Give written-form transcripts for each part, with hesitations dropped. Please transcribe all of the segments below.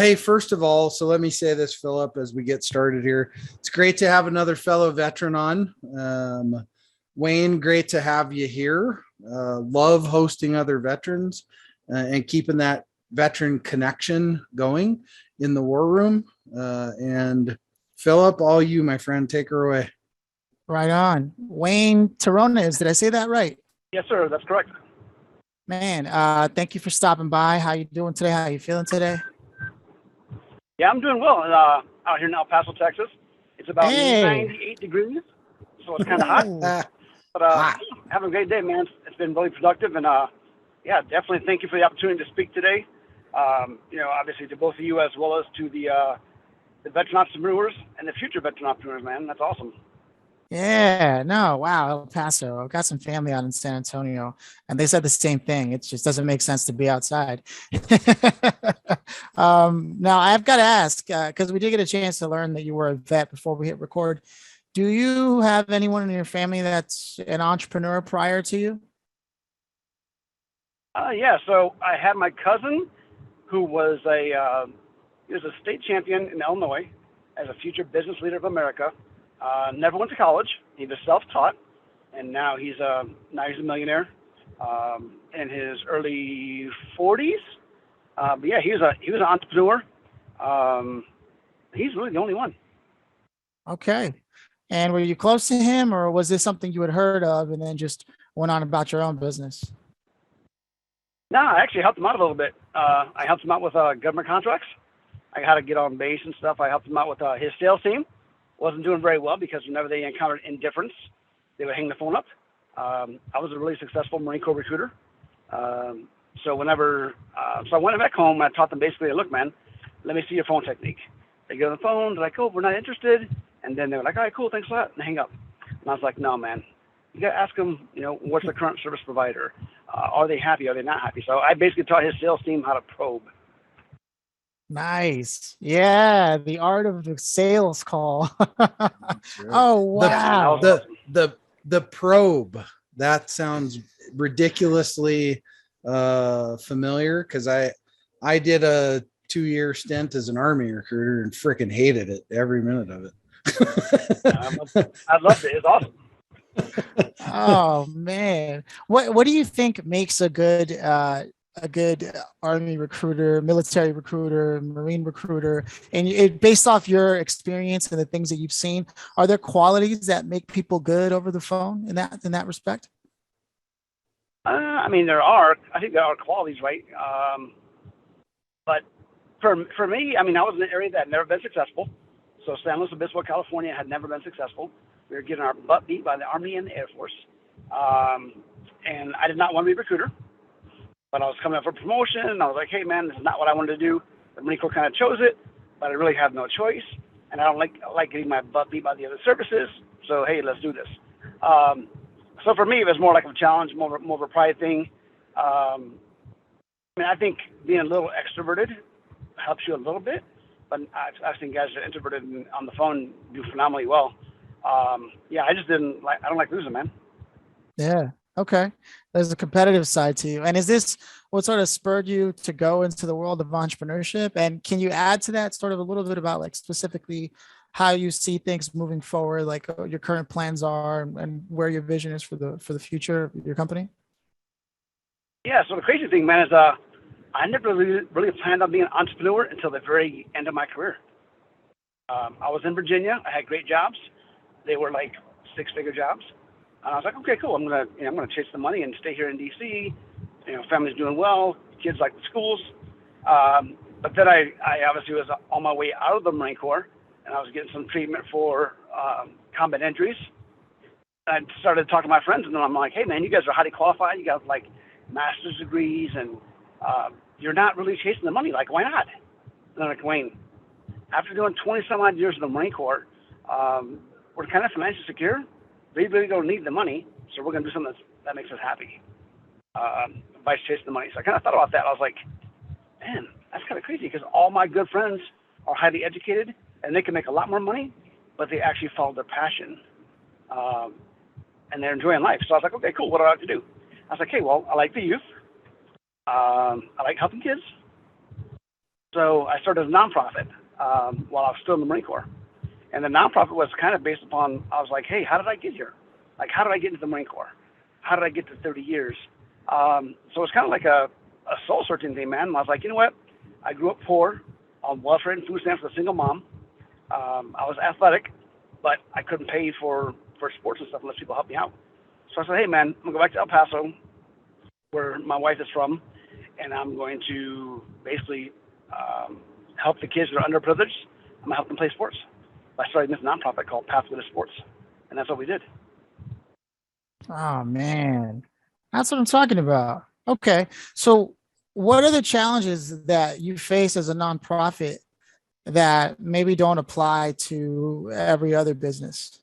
hey, first of all, so let me say this, Phillip, as we get started here. It's great to have another fellow veteran on. Wayne, great to have you here. Love hosting other veterans and keeping that veteran connection going in the war room. And Phillip, all you, my friend, take her away. Right on. Wayne Terronez, did I say that right? Yes, sir. That's correct. Man, thank you for stopping by. How you doing today? How you feeling today? Yeah, I'm doing well. Out here in El Paso, Texas. It's about 98 degrees, so it's kind of hot. But having a great day, man. It's been really productive, and yeah, definitely thank you for the opportunity to speak today. Obviously to both of you as well as to the veteran entrepreneurs and the future veteran entrepreneurs, man. That's awesome. Yeah, no, wow, El Paso. I've got some family out in San Antonio, and they said the same thing. It just doesn't make sense to be outside. Now I've got to ask, because we did get a chance to learn that you were a vet before we hit record. Do you have anyone in your family that's an entrepreneur prior to you? Yeah, so I had my cousin who was a state champion in Illinois as a future business leader of America. Never went to college. He was self-taught, and now he's a millionaire in his early 40s. But yeah, he was an entrepreneur. He's really the only one. Okay. And were you close to him, or was this something you had heard of and then just went on about your own business? No, I actually helped him out a little bit. I helped him out with government contracts. I had to get on base and stuff. I helped him out with his sales team. Wasn't doing very well because whenever they encountered indifference, they would hang the phone up. I was a really successful Marine Corps recruiter. So I went back home and I taught them basically, look, man, let me see your phone technique. They get on the phone, they're like, oh, we're not interested. And then they're like, all right, cool, thanks a lot, and hang up. And I was like, no, man, you got to ask them, what's the current service provider? Are they happy? Are they not happy? So I basically taught his sales team how to probe. Nice. Yeah, the art of the sales call. Right. Oh, wow. The probe. That sounds ridiculously familiar because I did a 2-year stint as an Army recruiter and freaking hated it every minute of it. I loved it. It's awesome. Oh man, what do you think makes a good Army recruiter, military recruiter, Marine recruiter? And based off your experience and the things that you've seen, are there qualities that make people good over the phone in that respect? I mean, I think there are qualities, right? But for me, I mean, I was in an area that had never been successful. So San Luis Obispo, California had never been successful. We were getting our butt beat by the Army and the Air Force. And I did not want to be a recruiter. But I was coming up for promotion, and I was like, hey, man, this is not what I wanted to do. The Marine Corps kind of chose it, but I really have no choice. And I don't like getting my butt beat by the other services. So, hey, let's do this. So for me, it was more like a challenge, more of a pride thing. I mean, I think being a little extroverted helps you a little bit. But I've seen guys that are introverted and on the phone do phenomenally well. Yeah, I don't like losing, man. Yeah. Okay. There's a competitive side to you. And is this what sort of spurred you to go into the world of entrepreneurship? And can you add to that sort of a little bit about like specifically how you see things moving forward, like your current plans are and where your vision is for the future of your company? Yeah. So the crazy thing, man, is I never really planned on being an entrepreneur until the very end of my career. I was in Virginia. I had great jobs. They were like 6-figure jobs. And I was like, okay, cool. I'm gonna chase the money and stay here in DC. Family's doing well. Kids like the schools. But then I obviously was on my way out of the Marine Corps, and I was getting some treatment for combat injuries. I started talking to my friends, and then I'm like, hey, man, you guys are highly qualified. You got like master's degrees, and you're not really chasing the money. Like, why not? And they're like, Wayne, after doing 20 some odd years in the Marine Corps, we're kind of financially secure. We really don't need the money, so we're going to do something that makes us happy. By chasing the money. So I kind of thought about that. I was like, man, that's kind of crazy because all my good friends are highly educated and they can make a lot more money, but they actually follow their passion. And they're enjoying life. So I was like, okay, cool. What do I have to do? I was like, hey, well, I like the youth. I like helping kids. So I started a nonprofit while I was still in the Marine Corps. And the nonprofit was kind of based upon, I was like, hey, how did I get here? Like, how did I get into the Marine Corps? How did I get to 30 years? So it's kind of like a soul searching thing, man. And I was like, you know what? I grew up poor on welfare and food stamps with a single mom. I was athletic, but I couldn't pay for sports and stuff unless people helped me out. So I said, hey, man, I'm going to go back to El Paso, where my wife is from, and I'm going to basically help the kids that are underprivileged. I'm going to help them play sports. I started this nonprofit called Pathway to Sports, and that's what we did. Oh man, that's what I'm talking about. Okay, so what are the challenges that you face as a nonprofit that maybe don't apply to every other business?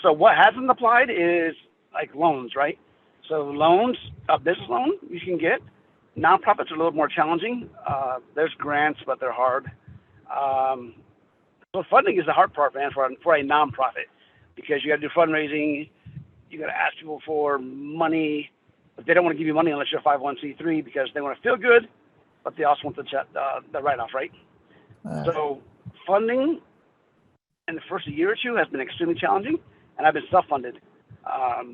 So what hasn't applied is like loans, right? So loans, a business loan you can get. Nonprofits are a little more challenging. There's grants, but they're hard. So funding is the hard part, man, for a nonprofit, because you got to do fundraising, you got to ask people for money, but they don't want to give you money unless you're a 501c3 because they want to feel good, but they also want the write-off, right? So funding in the first year or two has been extremely challenging, and I've been self-funded.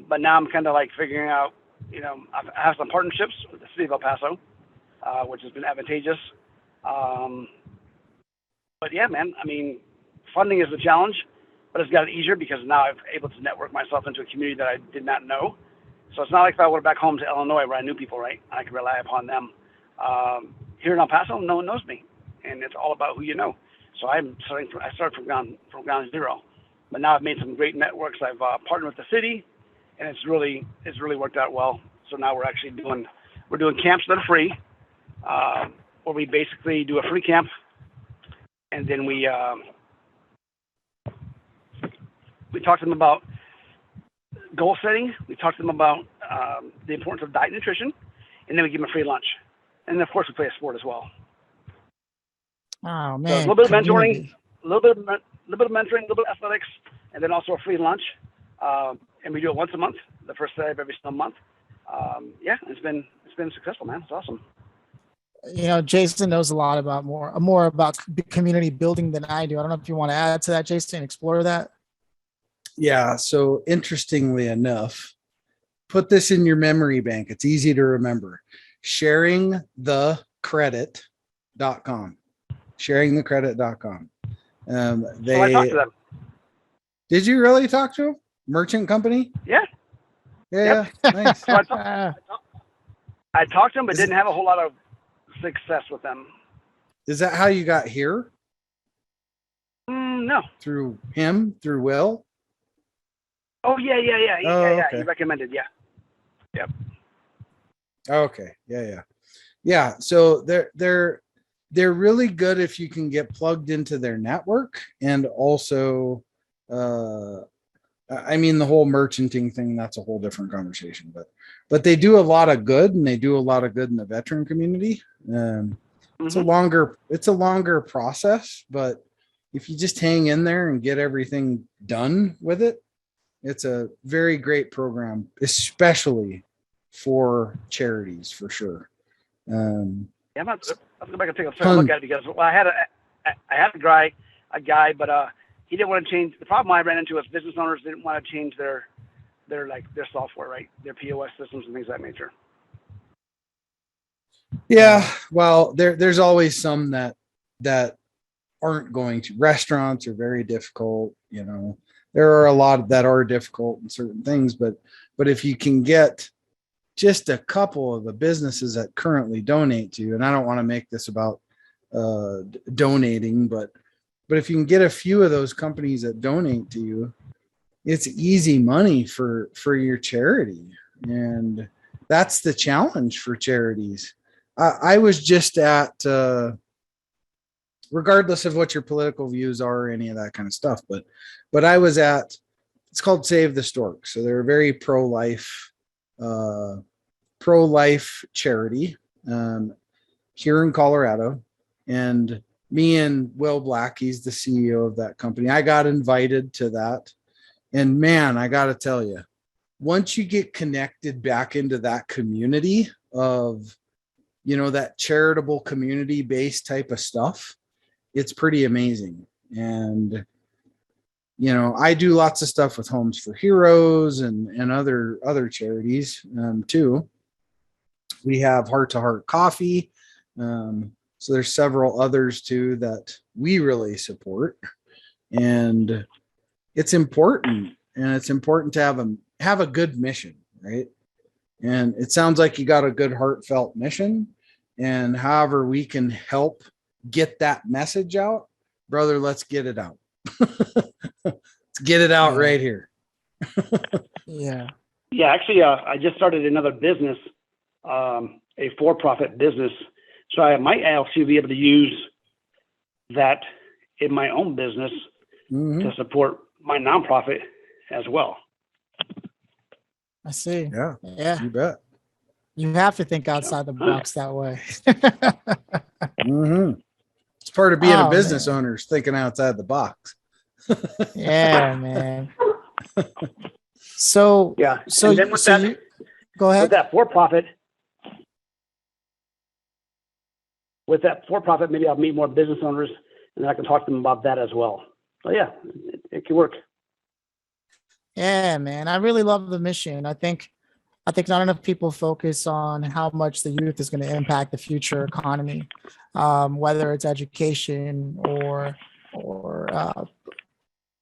But now I'm kind of like figuring out, I have some partnerships with the city of El Paso, which has been advantageous. But yeah, man, I mean, funding is a challenge, but it's gotten easier because now I'm able to network myself into a community that I did not know. So it's not like if I went back home to Illinois where I knew people, right? I could rely upon them. Here in El Paso, no one knows me, and it's all about who you know. So I started from ground zero, but now I've made some great networks. I've partnered with the city, and it's really worked out well. So now we're doing camps that are free, where we basically do a free camp, and then we talk to them about goal setting. We talk to them about the importance of diet and nutrition, and then we give them a free lunch. And of course, we play a sport as well. Oh man, so a little bit of mentoring, a little bit of mentoring, a little bit of athletics, and then also a free lunch. And we do it once a month, the first Saturday of every single month. Yeah, it's been successful, man. It's awesome. Jason knows a lot about more about community building than I do. I don't know if you want to add to that, Jason, explore that. Yeah. So interestingly enough, put this in your memory bank. It's easy to remember. Sharingthecredit.com. Sharingthecredit.com. So I talked to them. Did you really talk to them? Merchant company? Yeah. Yeah. Yep. Nice. So I talked to them, but didn't have a whole lot of success with them. Is that how you got here? No. Through him? Through Will? Oh yeah. Okay. He recommended, yeah. Yep. Okay. Yeah. So they're really good if you can get plugged into their network, and also I mean, the whole merchanting thing, that's a whole different conversation, but they do a lot of good, and they do a lot of good in the veteran community. It's a longer process, but if you just hang in there and get everything done with it, it's a very great program, especially for charities, for sure. Yeah, I'm going to go back and take a look at it, because I had a guy, but he didn't want to change. The problem I ran into was business owners didn't want to change their software, right? Their POS systems and things of that nature. Yeah, well, there's always some that aren't going to. Restaurants are very difficult. There are a lot that are difficult in certain things, but if you can get just a couple of the businesses that currently donate to you, and I don't want to make this about donating, but if you can get a few of those companies that donate to you, it's easy money for your charity. And that's the challenge for charities. I was just at, regardless of what your political views are or any of that kind of stuff, but I was at, it's called Save the Stork. So they're a very pro-life charity here in Colorado. And me and Will Black, he's the CEO of that company, I got invited to that. And man, I got to tell you, once you get connected back into that community of that charitable community based type of stuff, it's pretty amazing. And, I do lots of stuff with Homes for Heroes and other charities too. We have Heart to Heart Coffee. So there's several others too that we really support. And it's important. And it's important to have a good mission, right? And it sounds like you got a good heartfelt mission. And however we can help get that message out, brother, let's get it out. Let's get it out right here. Yeah. Yeah, actually, I just started another business, a for-profit business. So I might actually be able to use that in my own business to support my nonprofit as well. I see. Yeah. Yeah. You bet. You have to think outside the box that way. It's part of being a Oh, business man. owner, is thinking outside the box. Yeah, man. So Yeah. So, and then with so that, you go ahead. with that for-profit, maybe I'll meet more business owners and then I can talk to them about that as well. So yeah, it can work. Yeah, man. I really love the mission. I think not enough people focus on how much the youth is going to impact the future economy, whether it's education or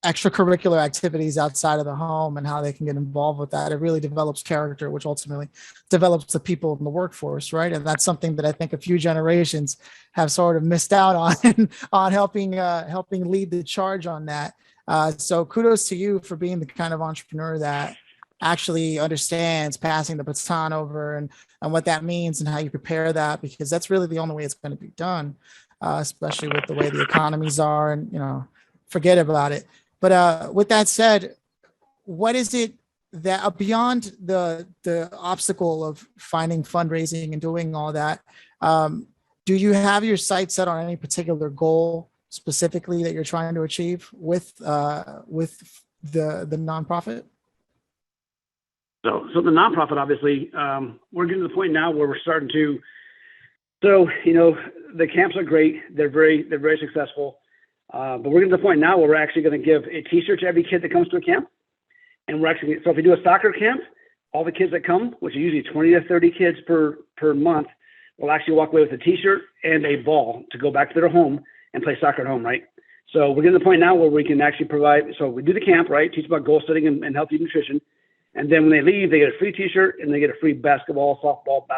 extracurricular activities outside of the home and how they can get involved with that. It really develops character, which ultimately develops the people in the workforce, right? And that's something that I think a few generations have sort of missed out on on helping lead the charge on that. So kudos to you for being the kind of entrepreneur that actually understands passing the baton over and what that means and how you prepare that, because that's really the only way it's going to be done, especially with the way the economies are, and forget about it. But with that said, what is it that beyond the obstacle of finding fundraising and doing all that, do you have your sights set on any particular goal specifically that you're trying to achieve with the nonprofit? So the nonprofit, obviously, we're getting to the point now where we're starting to. So the camps are great; they're very successful. But we're getting to the point now where we're actually going to give a T-shirt to every kid that comes to a camp, and so if we do a soccer camp, all the kids that come, which are usually 20 to 30 kids per month, will actually walk away with a T-shirt and a ball to go back to their home and play soccer at home, right? So we're getting to the point now where we can actually provide. So we do the camp, right? Teach about goal setting and healthy nutrition. And then when they leave, they get a free T-shirt and they get a free basketball, softball,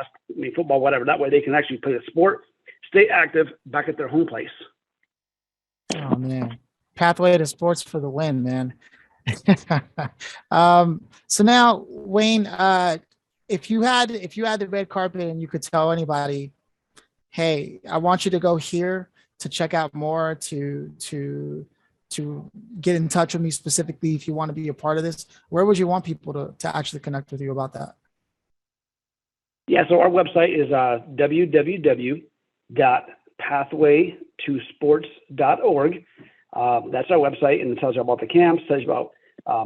football, whatever. That way they can actually play the sport, stay active back at their home place. Oh man, pathway to sports for the win, man. So now, Wayne, if you had the red carpet and you could tell anybody, hey, I want you to go here to check out more, to get in touch with me specifically if you want to be a part of this, where would you want people to actually connect with you about that? Yeah, so our website is www.pathwaytosports.org. That's our website, and it tells you about the camps, tells you about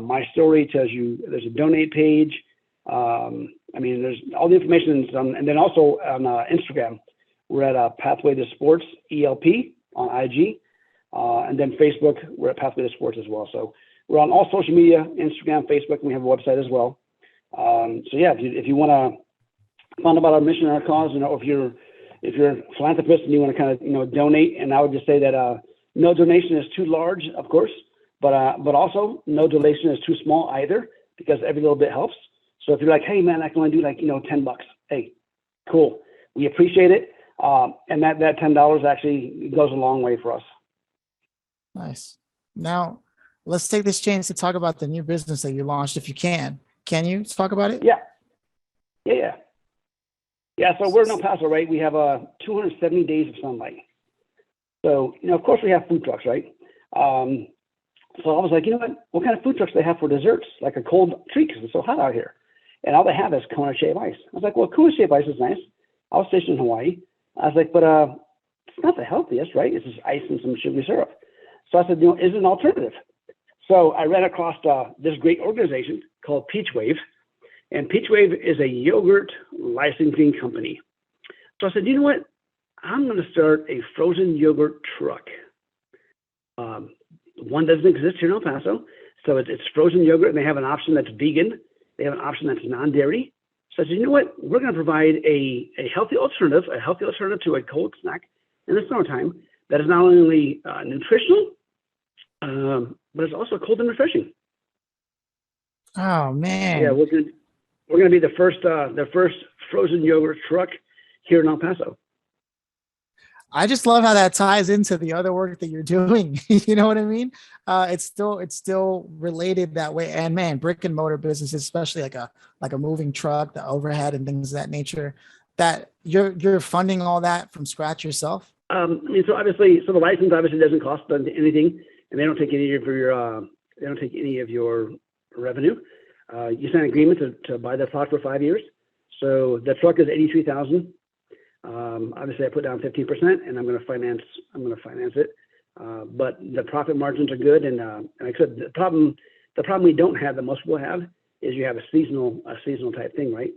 my story, tells you there's a donate page. There's all the information, and then also on Instagram, we're at Pathway to Sports ELP on IG. And then Facebook, we're at Pathway to Sports as well. So we're on all social media, Instagram, Facebook, and we have a website as well. So yeah, if you want to find out about our mission and our cause, if you're a philanthropist and you want to kind of donate, and I would just say that no donation is too large, of course, but also no donation is too small either, because every little bit helps. So if you're like, hey man, I can only do $10, hey, cool, we appreciate it, and that $10 actually goes a long way for us. Nice. Now, let's take this chance to talk about the new business that you launched, if you can. Can you talk about it? Yeah. So we're in El Paso, right? We have 270 days of sunlight. So, of course we have food trucks, right? So I was like, what kind of food trucks do they have for desserts? Like a cold treat because it's so hot out here. And all they have is Kona shaved ice. I was like, well, Kona shaved ice is nice. I was stationed in Hawaii. I was like, but it's not the healthiest, right? It's just ice and some sugary syrup. So I said, is it an alternative? So I ran across this great organization called Peach Wave. And Peach Wave is a yogurt licensing company. So I said, you know what? I'm going to start a frozen yogurt truck. One doesn't exist here in El Paso. So it's frozen yogurt, and they have an option that's vegan. They have an option that's non-dairy. So I said, you know what? We're going to provide a healthy alternative to a cold snack in the summertime that is not only nutritional, but it's also cold and refreshing. Oh man. Yeah, we're going to be the first frozen yogurt truck here in El Paso. I just love how that ties into the other work that you're doing. You know what I mean? It's still related that way. And man, brick and mortar business, especially like a moving truck, the overhead and things of that nature, that you're funding all that from scratch yourself. I mean, so the license obviously doesn't cost them anything, and they don't take any of your revenue. You sign an agreement to buy the product for 5 years. So the truck is $83,000. Obviously, I put down 15%, and I'm going to finance it. But the profit margins are good, and like I said, the problem we don't have that most people have is you have a seasonal type thing, right?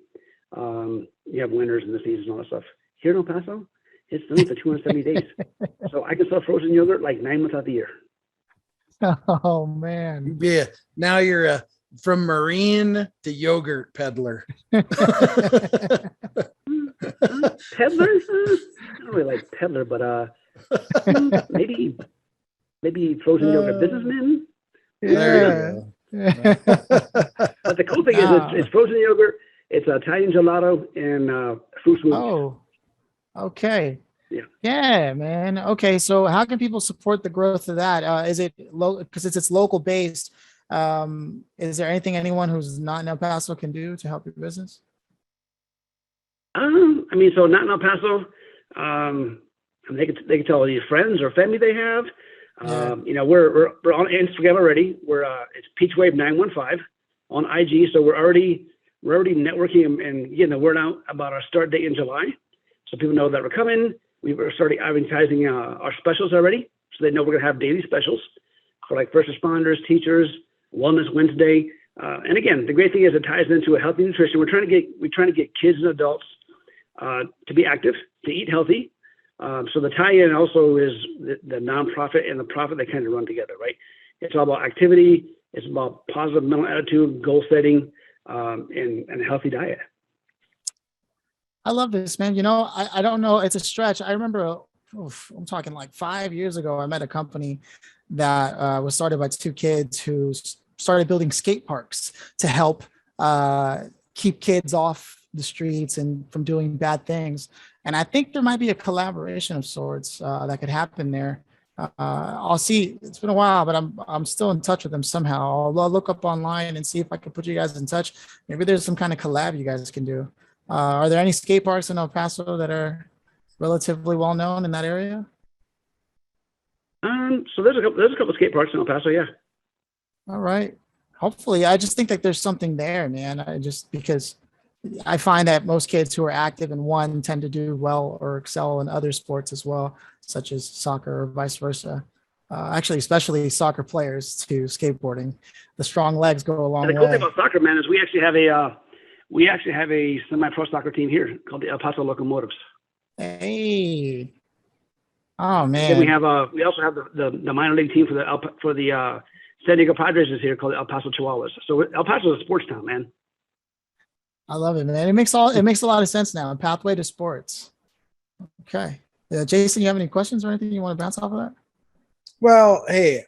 You have winters and the seasons and all that stuff. Here in El Paso, it's only for 270 days, so I can sell frozen yogurt like 9 months out of the year. Oh man! Yeah, now you're from marine to yogurt peddler. Peddler? I don't really like peddler, but maybe frozen yogurt businessman. Yeah. But the cool thing is it's frozen yogurt, it's Italian gelato, and fruit smoothie. Oh, okay. Yeah, man. Okay, so how can people support the growth of that? Is it because it's local based? Is there anyone who's not in El Paso can do to help your business? I mean, so not in El Paso. They can tell your friends or family they have. You know, we're on Instagram already. It's PeachWave915 on IG. So we're already networking and getting the word out about our start date in July, so people know that we're coming. We were starting advertising our specials already, so they know we're gonna have daily specials for like first responders, teachers, Wellness Wednesday. And again, the great thing is it ties into a healthy nutrition. We're trying to get kids and adults to be active, to eat healthy. So the tie-in also is the nonprofit and the profit, they kind of run together, right? It's all about activity. It's about positive mental attitude, goal setting, and a healthy diet. I love this, man. You know, I don't know. It's a stretch. I remember, I'm talking like 5 years ago, I met a company that was started by two kids who started building skate parks to help keep kids off the streets and from doing bad things. And I think there might be a collaboration of sorts that could happen there. I'll see. It's been a while, but I'm still in touch with them somehow. I'll look up online and see if I can put you guys in touch. Maybe there's some kind of collab you guys can do. Are there any skate parks in El Paso that are relatively well known in that area? So there's a couple of skate parks in El Paso, yeah. All right. Hopefully, I just think that there's something there, man. Because I find that most kids who are active in one tend to do well or excel in other sports as well, such as soccer or vice versa. Actually, especially soccer players to skateboarding. The strong legs go a long way. The cool thing about soccer, man, is we actually have a semi-pro soccer team here called the El Paso Locomotives. Hey. Oh man. And we also have the minor league team for the San Diego Padres is here called the El Paso Chihuahuas. So El Paso is a sports town, man. I love it, man. It makes a lot of sense now. A pathway to sports. Okay. Jason, you have any questions or anything you want to bounce off of that? Well, hey,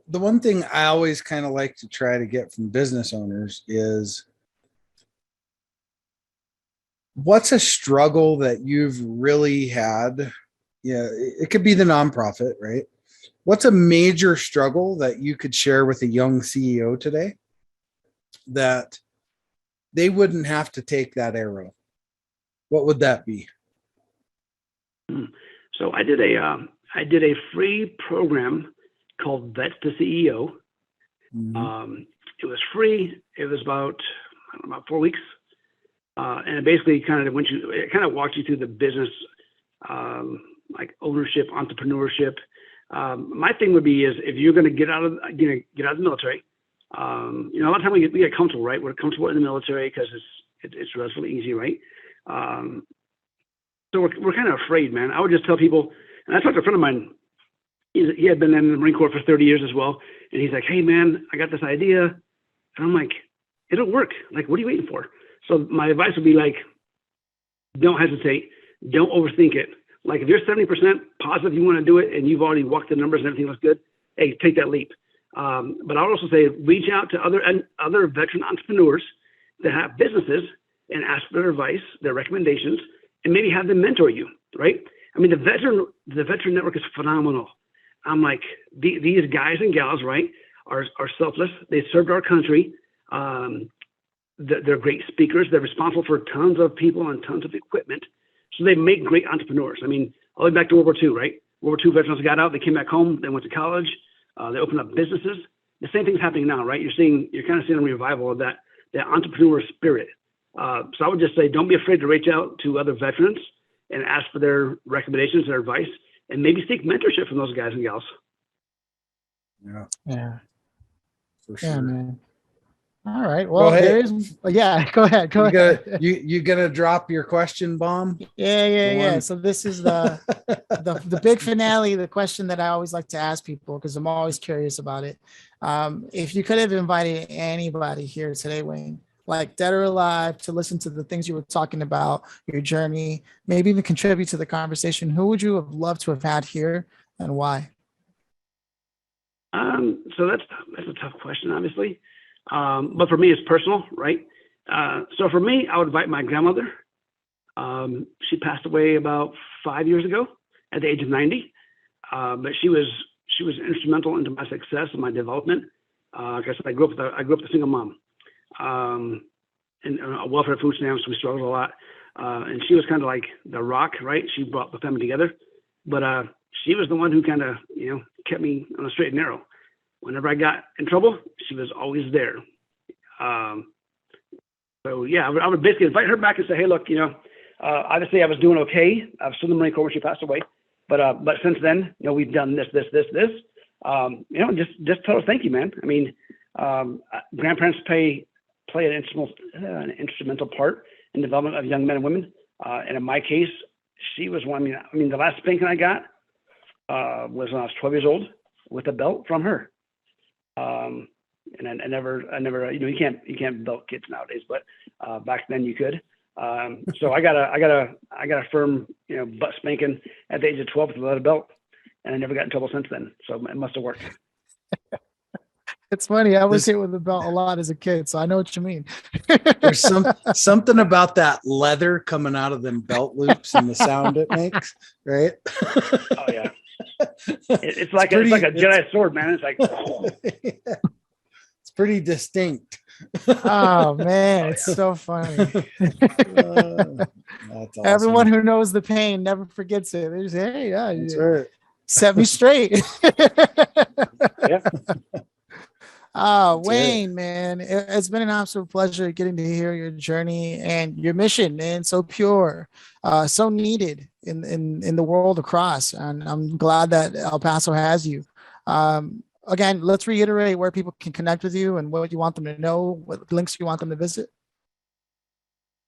the one thing I always kind of like to try to get from business owners is, what's a struggle that you've really had? Yeah, it could be the nonprofit, right? What's a major struggle that you could share with a young CEO today that they wouldn't have to take that arrow? What would that be? So I did a free program called Vets to CEO. Mm-hmm. It was free. It was about 4 weeks. And it basically kind of walked you through the business, like ownership, entrepreneurship. My thing would be is if you're going to get out of the military, a lot of times we get comfortable, right? We're comfortable in the military because it's relatively easy, right? So we're kind of afraid, man. I would just tell people, and I talked to a friend of mine. He had been in the Marine Corps for 30 years as well, and he's like, "Hey, man, I got this idea," and I'm like, "It'll work. Like, what are you waiting for?" So my advice would be like, don't hesitate, don't overthink it. Like, if you're 70% positive you want to do it, and you've already walked the numbers and everything looks good, hey, take that leap. But I'll also say, reach out to other veteran entrepreneurs that have businesses and ask for their advice, their recommendations, and maybe have them mentor you, right? I mean, the veteran network is phenomenal. I'm like, these guys and gals, right, are selfless. They served our country. They're great speakers. They're responsible for tons of people and tons of equipment. So they make great entrepreneurs. I mean, all the way back to World War II, right? World War II veterans got out, they came back home, they went to college, they opened up businesses. The same thing's happening now, right? You're kind of seeing a revival of that entrepreneur spirit. So I would just say, don't be afraid to reach out to other veterans and ask for their recommendations, their advice, and maybe seek mentorship from those guys and gals. Yeah. For sure. Yeah, man. All right. Well, there is. Yeah. Go ahead. Go ahead. You gonna drop your question bomb? Yeah. So this is the big finale. The question that I always like to ask people, because I'm always curious about it. If you could have invited anybody here today, Wayne, like dead or alive, to listen to the things you were talking about, your journey, maybe even contribute to the conversation, who would you have loved to have had here, and why? So that's a tough question, obviously. But for me, it's personal, right? So for me, I would invite my grandmother. She passed away about 5 years ago at the age of 90. But she was instrumental into my success and my development. Like I said, I grew up with a single mom, and a welfare food stamps. We struggled a lot. And she was kind of like the rock, right? She brought the family together. But she was the one who kind of, kept me on a straight and narrow. Whenever I got in trouble, she was always there. So yeah, I would basically invite her back and say, hey, look, obviously I was doing okay. I was still in the Marine Corps when she passed away. But since then, we've done this. Just tell her thank you, man. I mean, grandparents play an instrumental part in the development of young men and women. And in my case, she was one. I mean, the last spanking I got was when I was 12 years old with a belt from her. And I never, you can't belt kids nowadays, but back then you could. So I got a firm, butt spanking at the age of 12 with a leather belt, and I never got in trouble since then. So it must have worked. It's funny. I was hit with a belt a lot as a kid, so I know what you mean. There's something about that leather coming out of them belt loops and the sound it makes, right? Oh yeah. It's like a Jedi sword, man. It's like, yeah. It's pretty distinct. Oh man, it's so funny. That's awesome. Everyone who knows the pain never forgets it. They just say, hey, yeah, That's right. Set me straight. Yeah. Wayne, man, it's been an absolute pleasure getting to hear your journey and your mission, man. So pure, so needed in the world across. And I'm glad that El Paso has you. Again, let's reiterate where people can connect with you and what you want them to know, what links you want them to visit.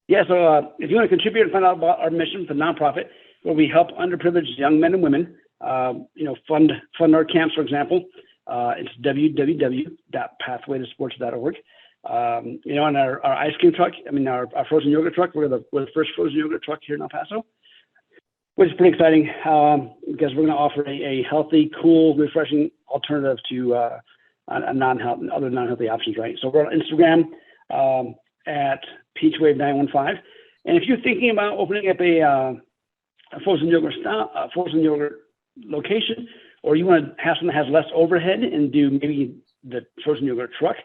Yeah. So if you want to contribute and find out about our mission, the nonprofit, where we help underprivileged young men and women, fund our camps, for example. It's www.pathwaytosports.org. And our ice cream truck, our frozen yogurt truck, we're the first frozen yogurt truck here in El Paso, which is pretty exciting because we're going to offer a healthy, cool, refreshing alternative to other non-healthy options, right? So we're on Instagram at Peachwave915. And if you're thinking about opening up a frozen yogurt location, or you want to have something that has less overhead and do maybe the frozen yogurt truck,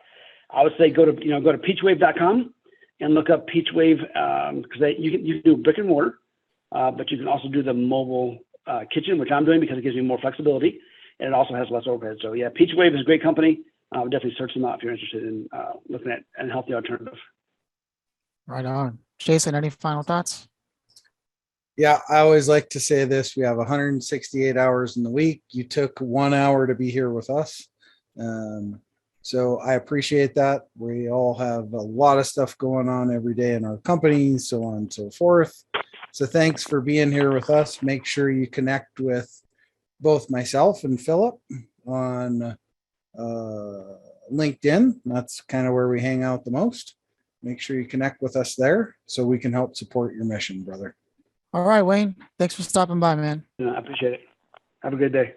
I would say go to peachwave.com and look up Peachwave because you can do brick and mortar, but you can also do the mobile kitchen, which I'm doing because it gives me more flexibility and it also has less overhead. So yeah, Peachwave is a great company. I would definitely search them out if you're interested in looking at a healthy alternative. Right on. Jason, any final thoughts? Yeah, I always like to say this. We have 168 hours in the week. You took 1 hour to be here with us. So I appreciate that. We all have a lot of stuff going on every day in our company, so on and so forth. So thanks for being here with us. Make sure you connect with both myself and Phillip on LinkedIn. That's kind of where we hang out the most. Make sure you connect with us there so we can help support your mission, brother. All right, Wayne. Thanks for stopping by, man. I appreciate it. Have a good day.